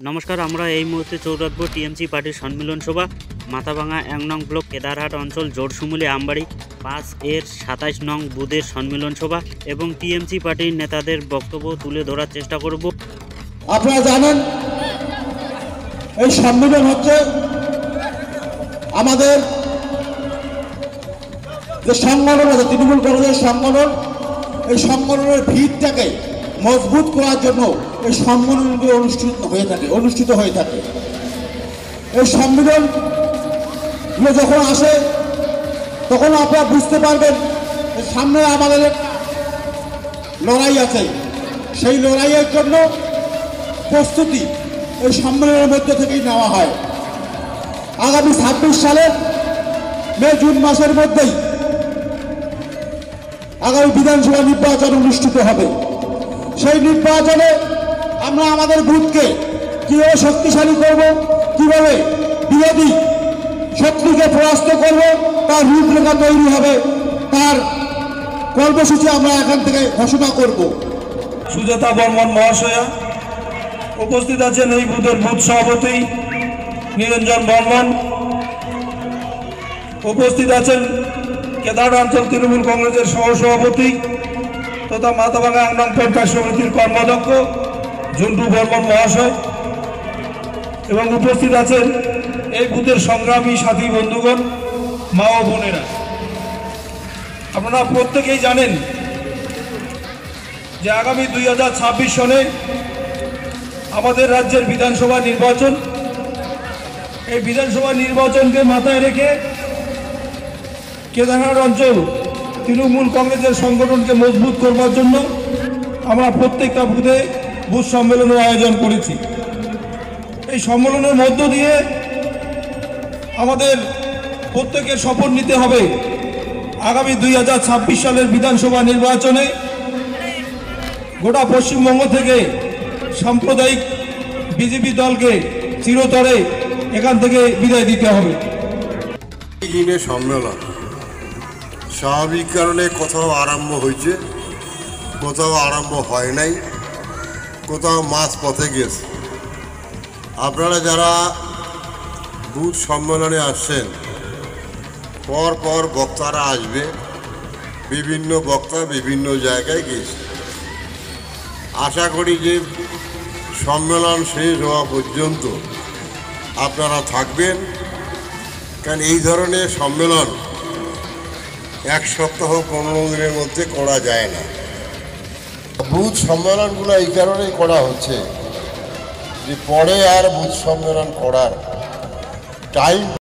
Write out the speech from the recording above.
নমস্কার, আমরা এই মুহূর্তে চৌরাতপুর টিএমসি পার্টির সম্মিলন সভা মাথাভাঙা ১ নং ব্লক কেদারহাট অঞ্চল জোড়শুমুলি আমবাড়ি ৫-এর ২৭ নং বুথের সম্মিলন সভা এবং টিএমসি পার্টির নেতাদের বক্তব্য তুলে ধরার চেষ্টা করব। আপনারা জানেন এই সম্মিলন হচ্ছে আমাদের যে সংগঠন আছে তৃণমূল কংগ্রেসের সংগঠন, এই সংগঠনের ভিতটাকে মজবুত করার জন্য এই সম্মেলনগুলো অনুষ্ঠিত হয়ে থাকে। এই সম্মেলনগুলো যখন আসে তখন আপনারা বুঝতে পারবেন সামনে আমাদের লড়াই আছে, সেই লড়াইয়ের জন্য প্রস্তুতি এই সম্মেলনের মধ্যে থেকেই নেওয়া হয়। আগামী ২৬ সালের মে-জুন মাসের মধ্যেই আগামী বিধানসভা নির্বাচন অনুষ্ঠিত হবে। সেই নির্বাচনে আমরা আমাদের বুথকে কীভাবে শক্তিশালী করব, কীভাবে বিরোধী শত্রুকে পরাস্ত করব, তার রূপরেখা তৈরি হবে, তার কর্মসূচি আমরা এখান থেকে ঘোষণা করব। সুজাতা বর্মন মহাশয়া উপস্থিত আছেন, এই বুথের বুথ সভাপতি নিরঞ্জন বর্মন উপস্থিত আছেন, কেদারহাট অঞ্চল তৃণমূল কংগ্রেসের সহসভাপতি তথা মাথাভাঙা ১ নং পঞ্চায়েত সমিতির কর্মাধ্যক্ষ ঝন্টু বর্মন মহাশয় এবং উপস্থিত আছেন এই বুথের সংগ্রামী সাথী বন্ধুগণ, মা ও বোনেরা। আপনারা প্রত্যেকেই জানেন যে আগামী ২০২৬ সনে আমাদের রাজ্যের বিধানসভা নির্বাচন। এই বিধানসভা নির্বাচনকে মাথায় রেখে কেদারহাট অঞ্চল তৃণমূল কংগ্রেসের সংগঠনকে মজবুত করবার জন্য আমরা প্রত্যেকটা বুথে বুথ সম্মেলনের আয়োজন করেছি। এই সম্মেলনের মধ্য দিয়ে আমাদের প্রত্যেকের শপথ নিতে হবে আগামী ২০২৬ সালের বিধানসভা নির্বাচনে গোটা পশ্চিমবঙ্গ থেকে সাম্প্রদায়িক বিজেপি দলকে চিরতরে এখান থেকে বিদায় দিতে হবে। দিনের সম্মেলন স্বাভাবিক কারণে কোথাও আরম্ভ হয়েছে, কোথাও আরম্ভ হয় নাই, কোথাও মাঝ পথে গেছে। আপনারা যারা বুথ সম্মেলনে আসছেন, পর পর বক্তারা আসবে, বিভিন্ন বক্তা বিভিন্ন জায়গায় গেছে। আশা করি যে সম্মেলন শেষ হওয়া পর্যন্ত আপনারা থাকবেন, কারণ এই ধরনের সম্মেলন ১ সপ্তাহ ১৫ দিনের মধ্যে করা যায় না। বুথ সম্মেলনগুলো এই কারণেই করা হচ্ছে যে পরে আর বুথ সম্মেলন করার টাইম